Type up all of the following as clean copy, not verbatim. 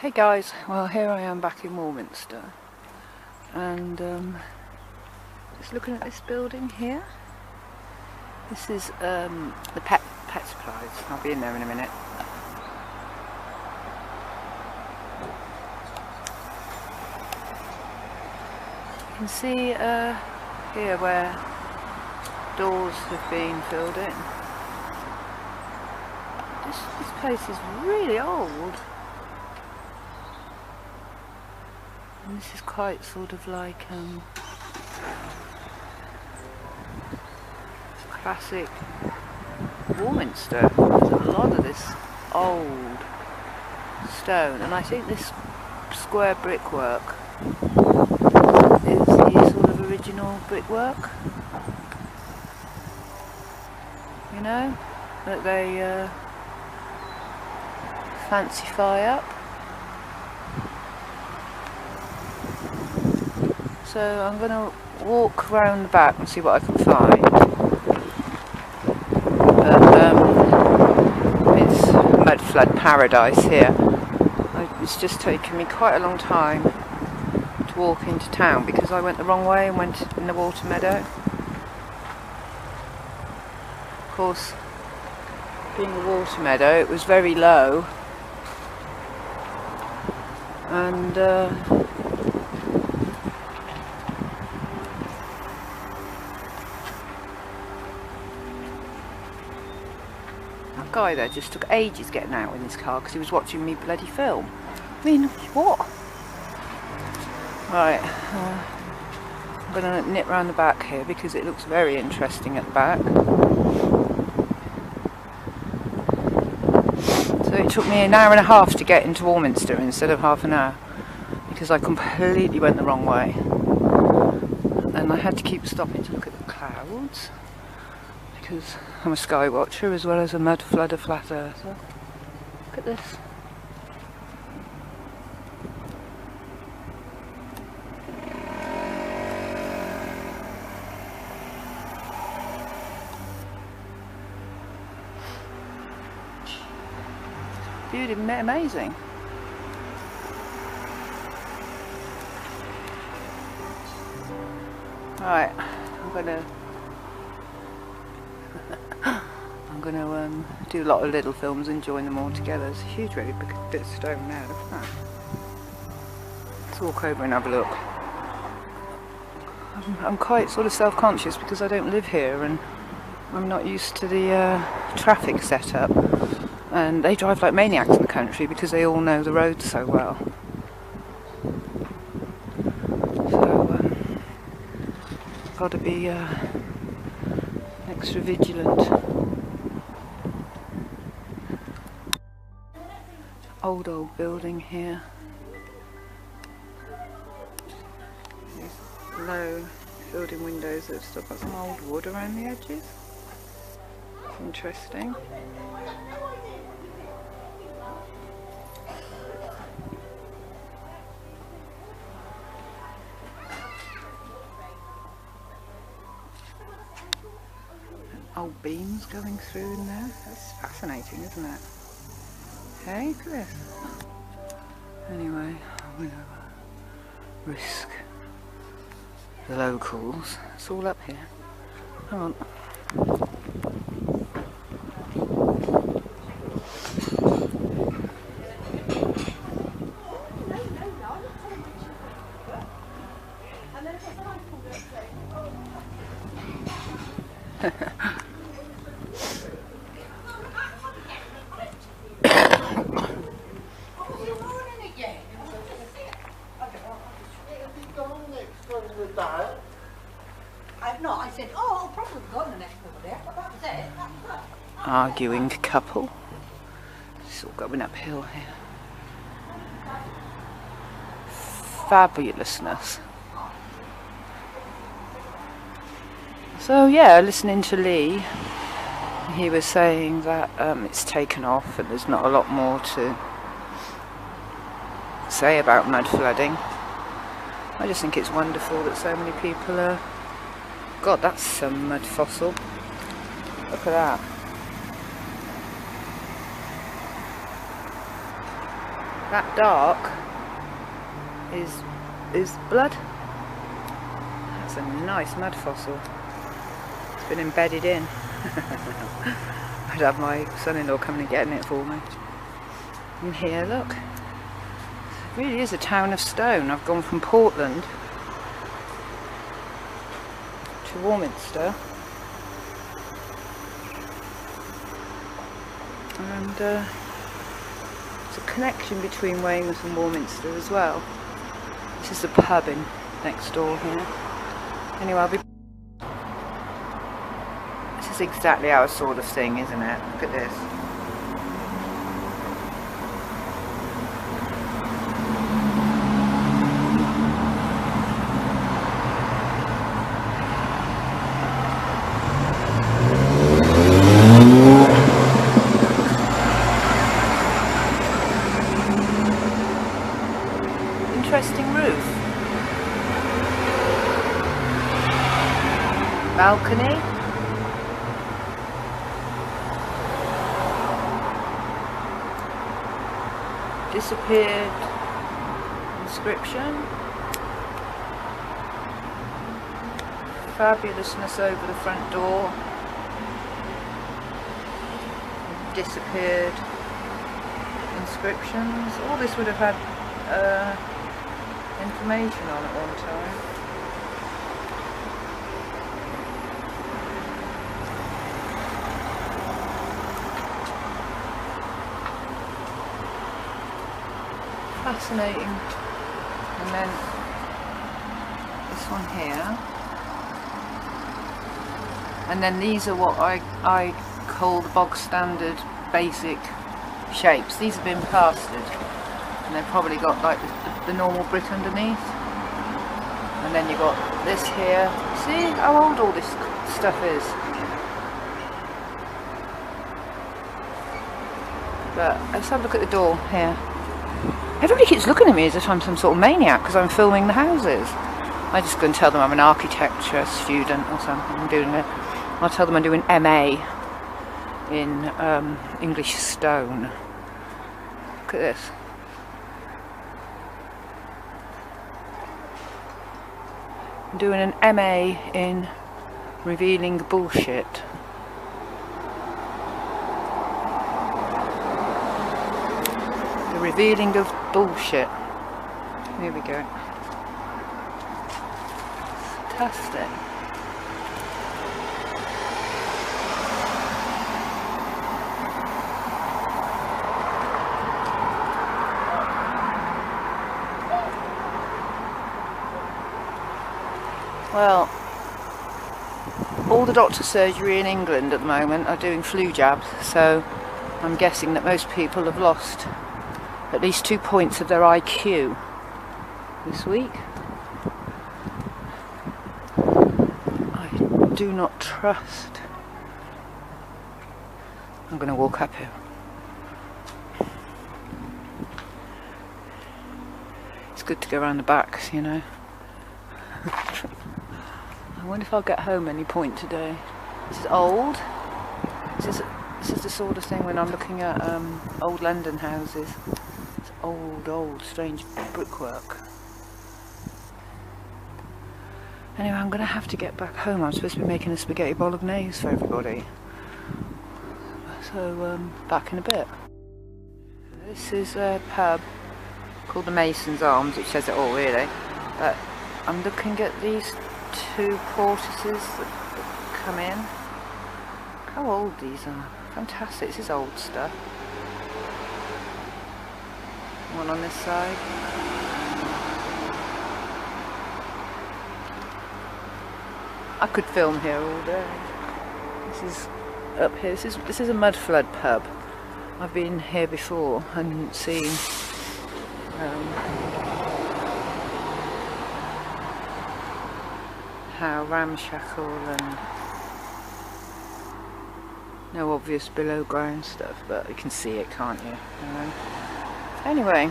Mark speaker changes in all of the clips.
Speaker 1: Hey guys, well here I am back in Warminster and just looking at this building here. This is the pet supplies. I'll be in there in a minute. You can see here where doors have been filled in. This place is really old. And this is quite sort of like classic Warminster. There's a lot of this old stone, and I think this square brickwork is the sort of original brickwork, you know, that they fancy-fy up. So I'm going to walk around the back and see what I can find. But it's mud flood paradise here. It's just taken me quite a long time to walk into town because I went the wrong way and went in the water meadow. Of course, being a water meadow, it was very low, and that guy there just took ages getting out in his car because he was watching me bloody film. I mean, what? Right, I'm going to nip round the back here because it looks very interesting at the back. So it took me an hour and a half to get into Warminster instead of half an hour because I completely went the wrong way. And I had to keep stopping to look at the clouds because I'm a sky watcher as well as a mud flooder flat earther. Look at this. Beauty, amazing. Right, I'm gonna do a lot of little films and join them all together. There's a huge, really big bit of stone there. Look at that. Let's walk over and have a look. I'm quite sort of self-conscious because I don't live here and I'm not used to the traffic setup. And they drive like maniacs in the country because they all know the roads so well. So, got to be extra vigilant. Old building here. These low building windows that have still got some old wood around the edges. Interesting. Old beams going through in there. That's fascinating, isn't it? Hey, look at this. Anyway, I'm going to risk the locals. It's all up here. Come on.
Speaker 2: I've not. I said, oh, I'll probably go on the next one there, but that was it.
Speaker 1: Arguing couple. It's all going uphill here. Fabulousness. So yeah, listening to Lee, he was saying that it's taken off and there's not a lot more to say about mud flooding. I just think it's wonderful that so many people are... God, that's some mud fossil. Look at that. That dark is blood. That's a nice mud fossil. It's been embedded in. I'd have my son-in-law coming and getting it for me. And here, look. It really is a town of stone. I've gone from Portland to Warminster. And there's a connection between Weymouth and Warminster as well. This is the pub in next door here. Anyway, I'll be... This is exactly our sort of thing, isn't it? Look at this. Interesting roof. Balcony. Disappeared inscription. Fabulousness over the front door. Disappeared inscriptions. All this would have had information on at one time. Fascinating. And then this one here. And then these are what I call the bog standard basic shapes. These have been plastered. And they've probably got like the normal brick underneath. And then you've got this here. See how old all this stuff is? But let's have a look at the door here. Everybody keeps looking at me as if I'm some sort of maniac because I'm filming the houses. I just go and tell them I'm an architecture student or something. I'm doing it. I'll tell them I'm doing MA in English stone. Look at this. I'm doing an MA in revealing bullshit. The revealing of bullshit. Here we go. Fantastic. Well, all the doctor surgery in England at the moment are doing flu jabs, so I'm guessing that most people have lost at least 2 points of their IQ this week. I do not trust. I'm going to walk up here. It's good to go around the backs, you know. I wonder if I'll get home any point today. This is old. This is the sort of thing when I'm looking at old London houses. It's old, strange brickwork. Anyway, I'm going to have to get back home. I'm supposed to be making a spaghetti bolognese for everybody. So, back in a bit. This is a pub called the Mason's Arms, which says it all really. But I'm looking at these two portices that come in. How old these are. Fantastic. This is old stuff. One on this side. I could film here all day. This is up here. This is a mud flood pub. I've been here before and seen how ramshackle and no obvious below ground stuff, but you can see it, can't you? Anyway,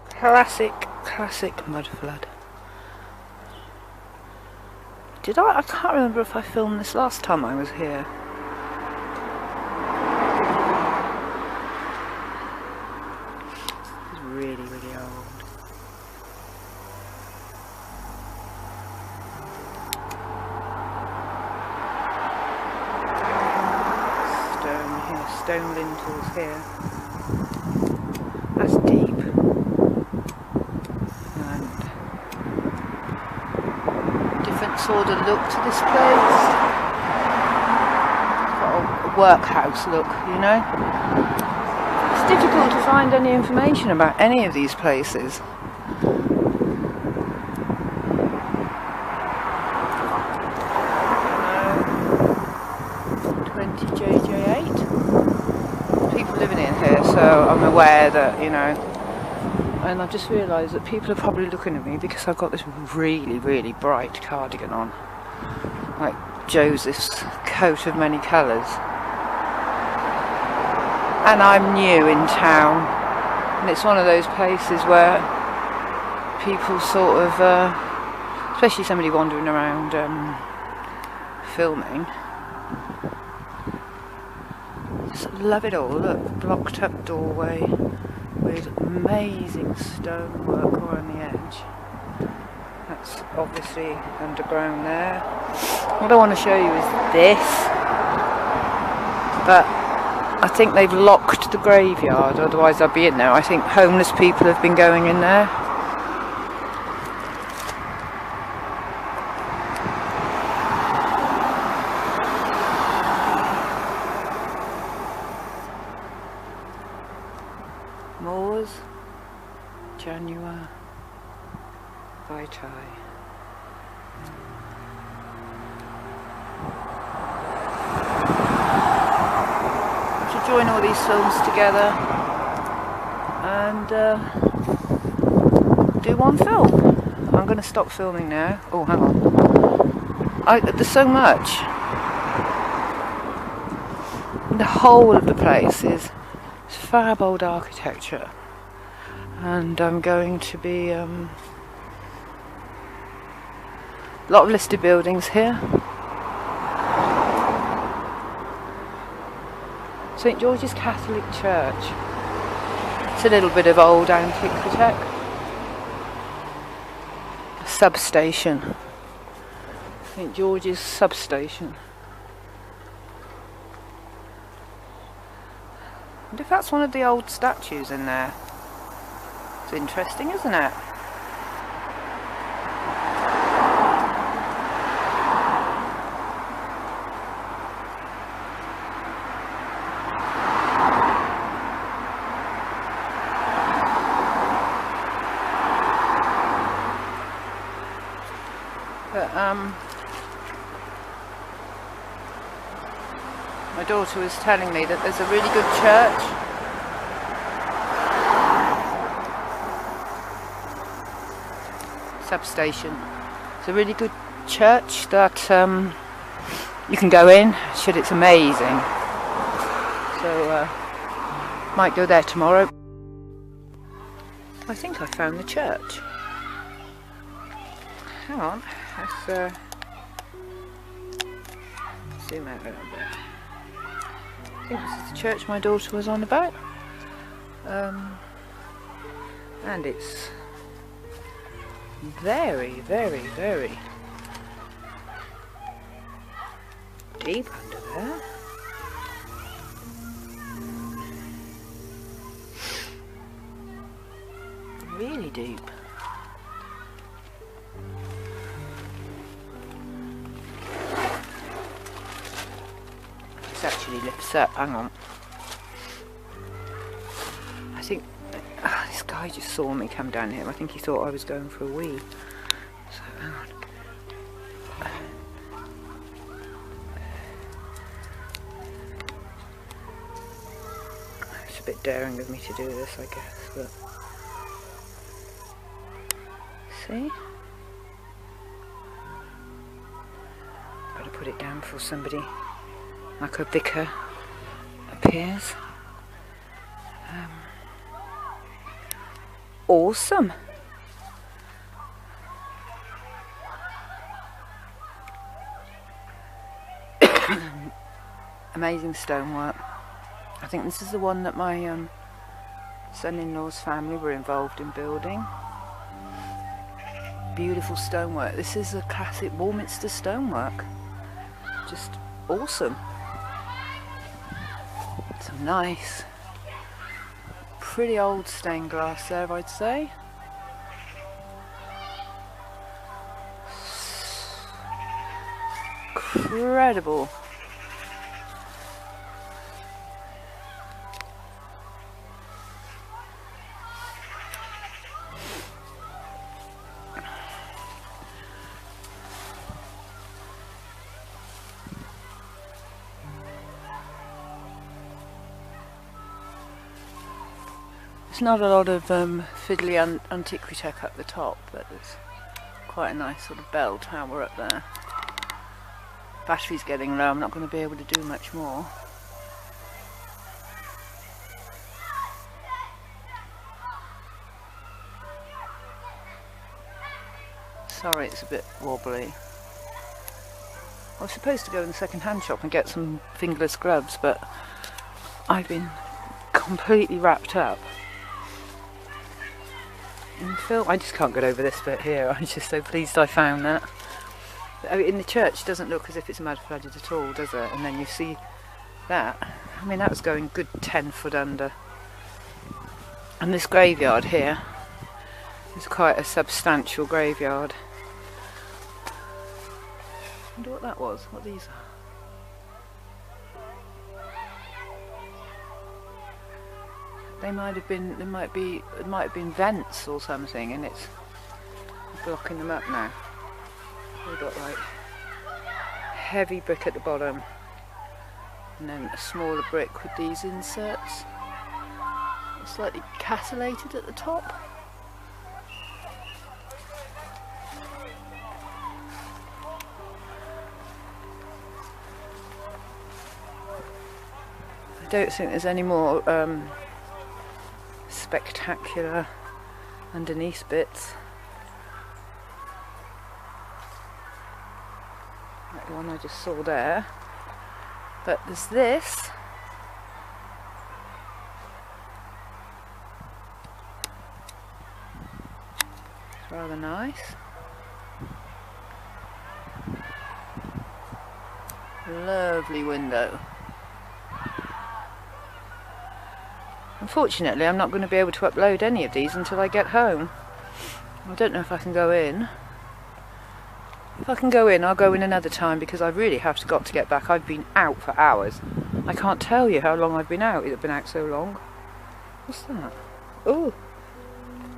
Speaker 1: classic mud flood. Did I can't remember if I filmed this last time I was here. stone lintels here. That's deep. And different sort of look to this place. It's got a workhouse look, you know. It's difficult to find any information about any of these places. 20JJ8. People living in here, so I'm aware that, you know. And I've just realised that people are probably looking at me because I've got this really, really bright cardigan on. Like Joseph's coat of many colours. And I'm new in town. And it's one of those places where people sort of, especially somebody wandering around filming, just love it all. Look, blocked up doorway with amazing stonework around the edge. That's obviously underground there. What I want to show you is this, but I think they've locked the graveyard, otherwise I'd be in there. I think homeless people have been going in there. Moors, Janua, Vitae. To join all these films together and do one film. I'm going to stop filming now. Oh, hang on. There's so much. The whole of the place is fab old architecture, and I'm going to be a lot of listed buildings here. St George's Catholic Church. It's a little bit of old antiquity. A substation. St George's substation. I wonder if that's one of the old statues in there. It's interesting, isn't it? But my daughter was telling me that there's a really good church. Substation. It's a really good church that you can go in. Shit, it's amazing. So might go there tomorrow. I think I found the church. Hang on, let's zoom out a little bit. I think this is the church my daughter was on about. And it's very, very, very deep under there. Really deep. This actually lifts up, hang on. I think this guy just saw me come down here. I think he thought I was going for a wee. So hang on. It's a bit daring of me to do this, I guess, but see? Gotta put it down before somebody like a vicar appears. Awesome. Amazing stonework. I think this is the one that my son-in-law's family were involved in building. Beautiful stonework. This is a classic Warminster stonework. Just awesome. Some nice, pretty old stained glass there, I'd say. Incredible. There's not a lot of fiddly antiquitech at the top, but there's quite a nice sort of bell tower up there. Battery's getting low, I'm not going to be able to do much more. Sorry, it's a bit wobbly. I was supposed to go in the second-hand shop and get some fingerless gloves, but I've been completely wrapped up. And Phil, I just can't get over this bit here. I'm just so pleased I found that. I mean, in the church, it doesn't look as if it's mud flooded at all, does it? And then you see that. I mean, that was going good 10 foot under. And this graveyard here is quite a substantial graveyard. I wonder what that was, what these are. They might have been, it might have been vents or something, and it's blocking them up now. They've got like heavy brick at the bottom, and then a smaller brick with these inserts. Slightly castellated at the top. I don't think there's any more spectacular underneath bits. Like the one I just saw there. But there's this. It's rather nice. Lovely window. Unfortunately, I'm not going to be able to upload any of these until I get home. I don't know if I can go in. If I can go in, I'll go in another time, because I really have got to get back. I've been out for hours. I can't tell you how long I've been out. It's been out so long. What's that? Oh,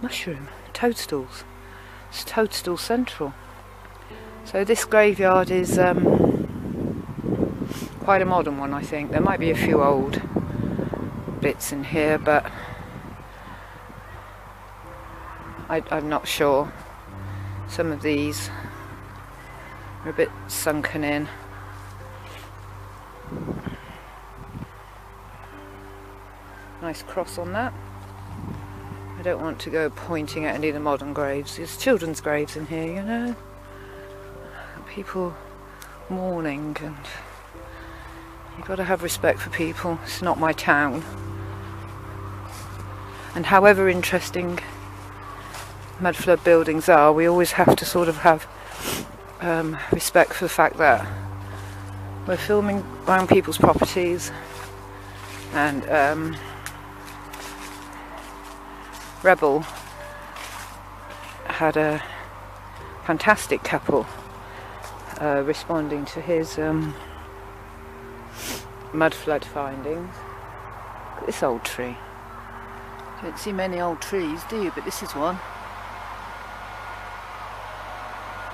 Speaker 1: mushroom. Toadstools. It's Toadstool Central. So this graveyard is quite a modern one, I think. There might be a few old bits in here, but I'm not sure. Some of these are a bit sunken in. Nice cross on that. I don't want to go pointing at any of the modern graves. There's children's graves in here, you know. People mourning, and you've got to have respect for people. It's not my town. And however interesting mud flood buildings are, we always have to sort of have respect for the fact that we're filming around people's properties, and Rebel had a fantastic couple responding to his mud flood findings. Look at this old tree. Don't see many old trees, do you? But this is one.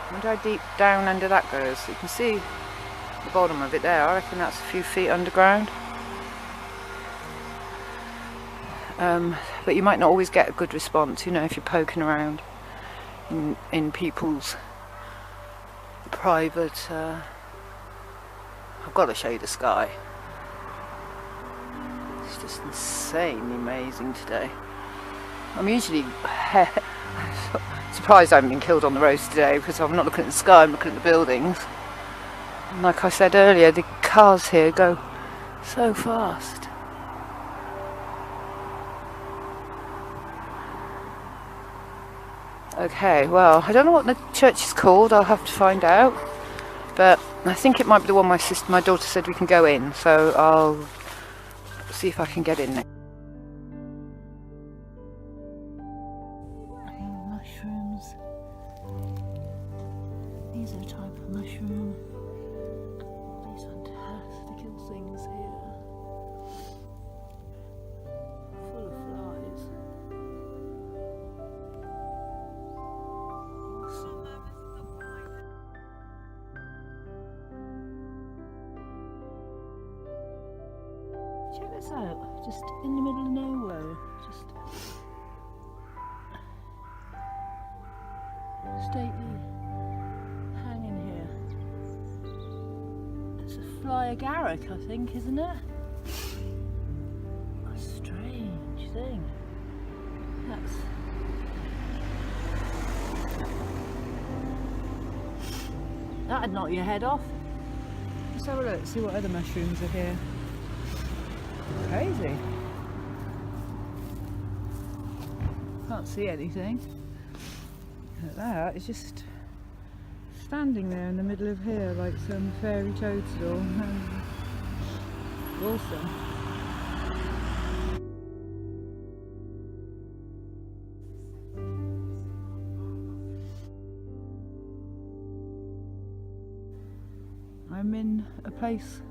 Speaker 1: I wonder how deep down under that goes. You can see the bottom of it there. I reckon that's a few feet underground. But you might not always get a good response, you know, if you're poking around in people's private... I've got to show you the sky. It's just insanely amazing today. I'm usually surprised I haven't been killed on the roads today, because I'm not looking at the sky, I'm looking at the buildings. And like I said earlier, the cars here go so fast. Okay, well, I don't know what the church is called, I'll have to find out. But I think it might be the one my daughter said we can go in, so I'll See if I can get in there. Mushrooms. These are a type of mushroom. These fantastical things here. Full of flies. Awesome. Check this out, just in the middle of nowhere. Just stately hanging here. It's a fly agaric, I think, isn't it? A strange thing. That'd knock your head off. Let's have a look, see what other mushrooms are here. Crazy. Can't see anything. Look at that, it's just standing there in the middle of here like some fairy toadstool. Awesome. I'm in a place.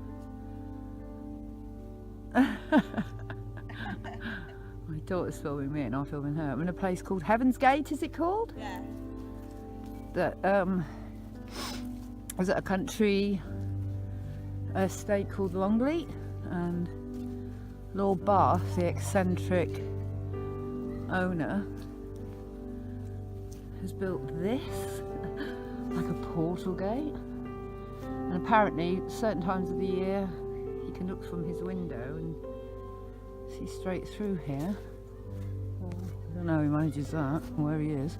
Speaker 1: My daughter's filming me and I'm filming her. I'm in a place called Heaven's Gate, is it called?
Speaker 2: Yeah.
Speaker 1: That is it a country estate called Longleat, and Lord Bath, the eccentric owner, has built this like a portal gate, and apparently certain times of the year he can look from his window and see straight through here. Well, I don't know how he manages that, or where he is.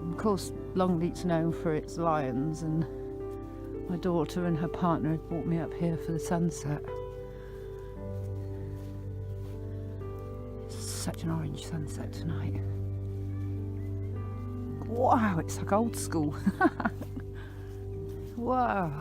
Speaker 1: Of course, Longleat's known for its lions, and my daughter and her partner had brought me up here for the sunset. It's such an orange sunset tonight. Wow, it's like old school. Wow.